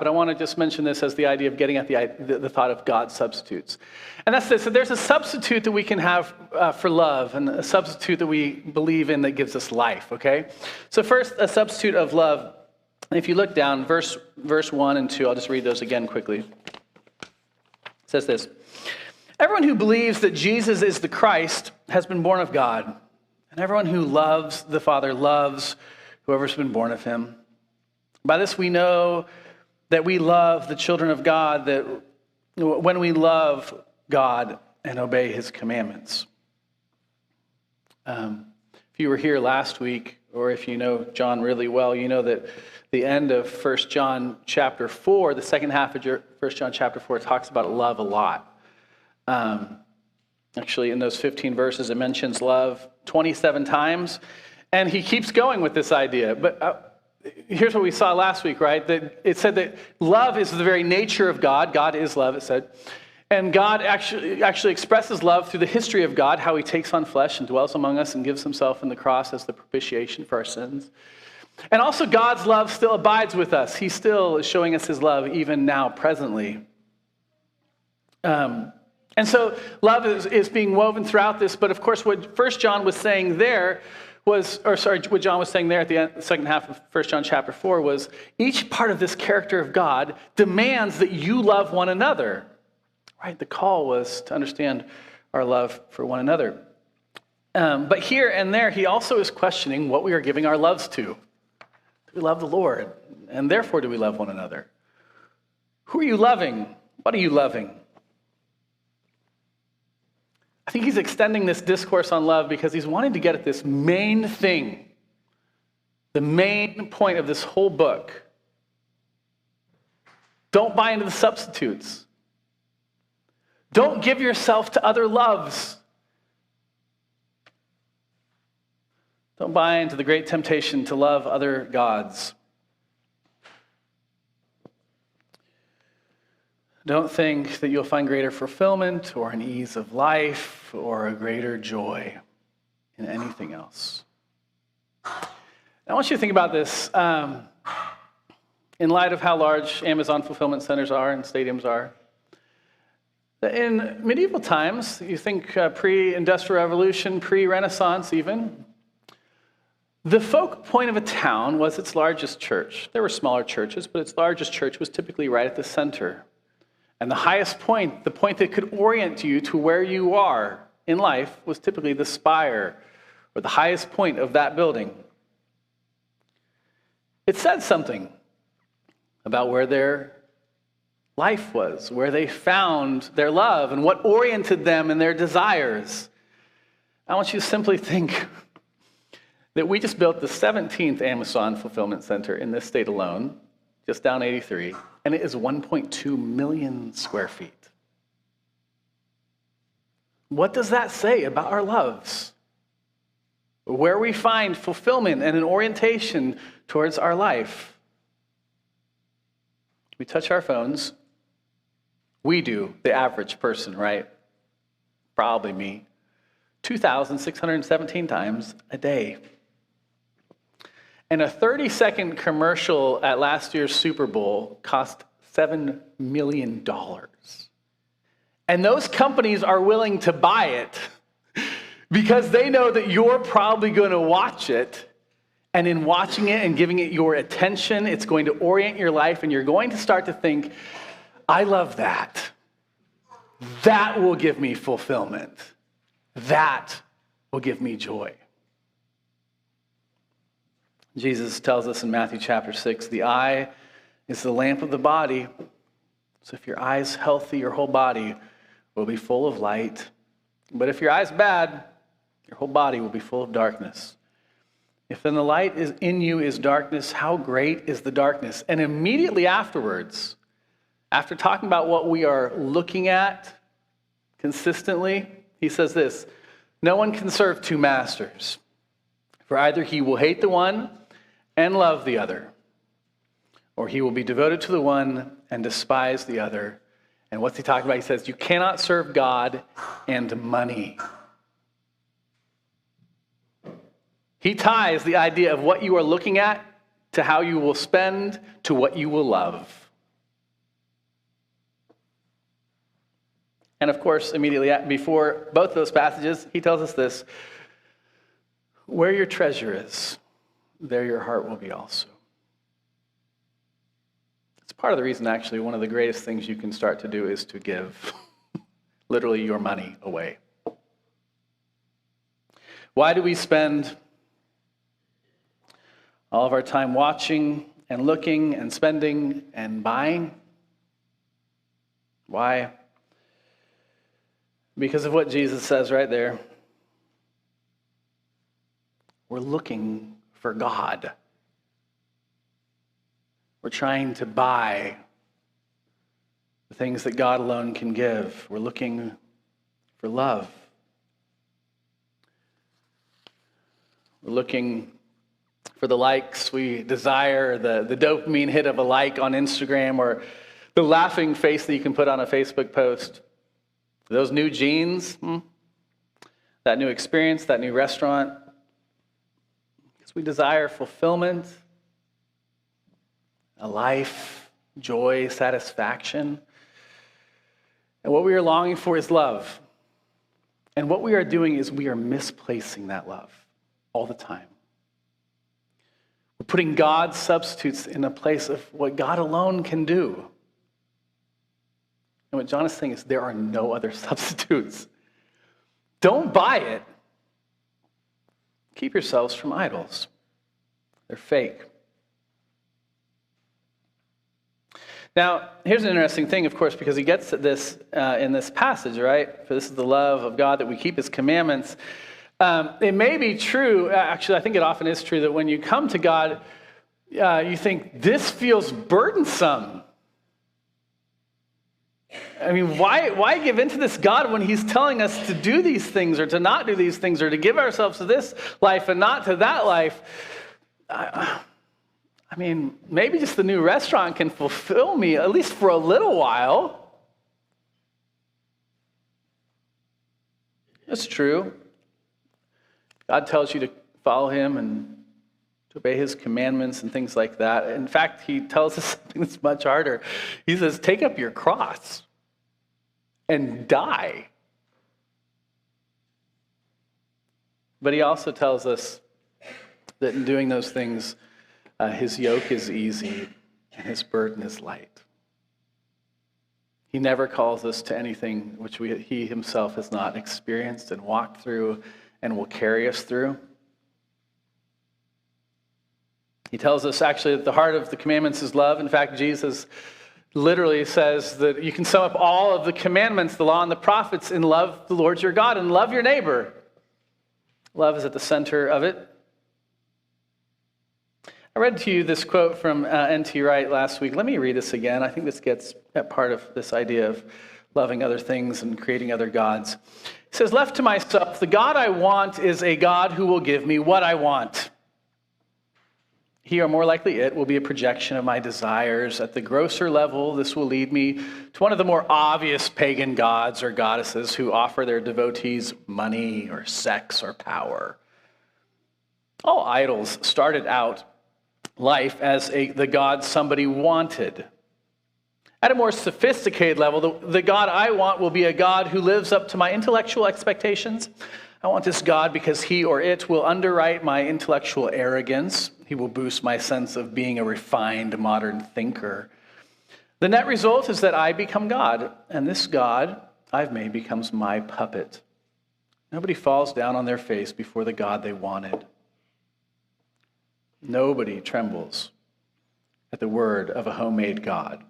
but I want to just mention this as the idea of getting at the thought of God substitutes. And that's this. So there's a substitute that we can have for love, and a substitute that we believe in that gives us life, okay? So first, a substitute of love. If you look down, verse 1 and 2, I'll just read those again quickly. It says this: everyone who believes that Jesus is the Christ has been born of God, and everyone who loves the Father loves whoever's been born of him. By this we know that we love the children of God, that when we love God and obey his commandments. If you were here last week, or if you know John really well, you know that the end of 1 John chapter 4, the second half of 1 John chapter 4, talks about love a lot. Actually, in those 15 verses, it mentions love 27 times, and he keeps going with this idea. But here's what we saw last week, right? That it said that love is the very nature of God. God is love, it said. And God actually expresses love through the history of God, how he takes on flesh and dwells among us and gives himself in the cross as the propitiation for our sins. And also God's love still abides with us. He still is showing us his love even now, presently. And so love is being woven throughout this. But of course, what 1 John was saying there what John was saying there at the second half of 1 John chapter 4 was, each part of this character of God demands that you love one another. Right? The call was to understand our love for one another. But here and there, he also is questioning what we are giving our loves to. Do we love the Lord? And therefore do we love one another? Who are you loving? What are you loving? I think he's extending this discourse on love because he's wanting to get at this main thing, the main point of this whole book. Don't buy into the substitutes. Don't give yourself to other loves. Don't buy into the great temptation to love other gods. Don't think that you'll find greater fulfillment or an ease of life or a greater joy in anything else. I want you to think about this in light of how large Amazon fulfillment centers are and stadiums are. In medieval times, you think pre-Industrial Revolution, pre-Renaissance even, the focal point of a town was its largest church. There were smaller churches, but its largest church was typically right at the center. And the highest point, the point that could orient you to where you are in life, was typically the spire or the highest point of that building. It said something about where their life was, where they found their love and what oriented them and their desires. I want you to simply think that we just built the 17th Amazon fulfillment center in this state alone, just down 83, and it is 1.2 million square feet. What does that say about our loves? Where we find fulfillment and an orientation towards our life. We touch our phones. We do, the average person, right? Probably me. 2,617 times a day. And a 30-second commercial at last year's Super Bowl cost $7 million. And those companies are willing to buy it because they know that you're probably going to watch it. And in watching it and giving it your attention, it's going to orient your life, and you're going to start to think, I love that. That will give me fulfillment. That will give me joy. Jesus tells us in Matthew chapter 6, the eye is the lamp of the body. So if your eye's healthy, your whole body will be full of light. But if your eye's bad, your whole body will be full of darkness. If then the light is in you is darkness, how great is the darkness? And immediately afterwards, after talking about what we are looking at consistently, he says this: no one can serve two masters, for either he will hate the one and love the other, or he will be devoted to the one and despise the other. And what's he talking about? He says, you cannot serve God and money. He ties the idea of what you are looking at to how you will spend to what you will love. And of course, immediately before both those passages, he tells us this: where your treasure is, there your heart will be also. It's part of the reason, actually, one of the greatest things you can start to do is to give literally your money away. Why do we spend all of our time watching and looking and spending and buying? Why? Because of what Jesus says right there. We're looking for God. We're trying to buy the things that God alone can give. We're looking for love. We're looking for the likes. We desire the dopamine hit of a like on Instagram, or the laughing face that you can put on a Facebook post. Those new jeans, that new experience, that new restaurant. Because we desire fulfillment, a life, joy, satisfaction. And what we are longing for is love. And what we are doing is we are misplacing that love all the time. We're putting God's substitutes in a place of what God alone can do. And what John is saying is there are no other substitutes. Don't buy it. Keep yourselves from idols. They're fake. Now, here's an interesting thing, of course, because he gets at this in this passage, right? For this is the love of God, that we keep his commandments. It may be true, actually, I think it often is true, that when you come to God, you think, this feels burdensome. I mean, why give in to this God when he's telling us to do these things or to not do these things, or to give ourselves to this life and not to that life? I mean, maybe just the new restaurant can fulfill me, at least for a little while. That's true. God tells you to follow him and to obey his commandments and things like that. In fact, he tells us something that's much harder. He says, take up your cross and die. But he also tells us that in doing those things, his yoke is easy and his burden is light. He never calls us to anything which he himself has not experienced and walked through and will carry us through. He tells us actually that the heart of the commandments is love. In fact, Jesus literally says that you can sum up all of the commandments, the law and the prophets, in love the Lord your God and love your neighbor. Love is at the center of it. I read to you this quote from N.T. Wright last week. Let me read this again. I think this gets at part of this idea of loving other things and creating other gods. He says, left to myself, the God I want is a God who will give me what I want. He, or more likely it, will be a projection of my desires. At the grosser level, this will lead me to one of the more obvious pagan gods or goddesses who offer their devotees money or sex or power. All idols started out life as the god somebody wanted. At a more sophisticated level, the God I want will be a God who lives up to my intellectual expectations. I want this God because he or it will underwrite my intellectual arrogance. He will boost my sense of being a refined modern thinker. The net result is that I become God, and this God I've made becomes my puppet. Nobody falls down on their face before the God they wanted. Nobody trembles at the word of a homemade God.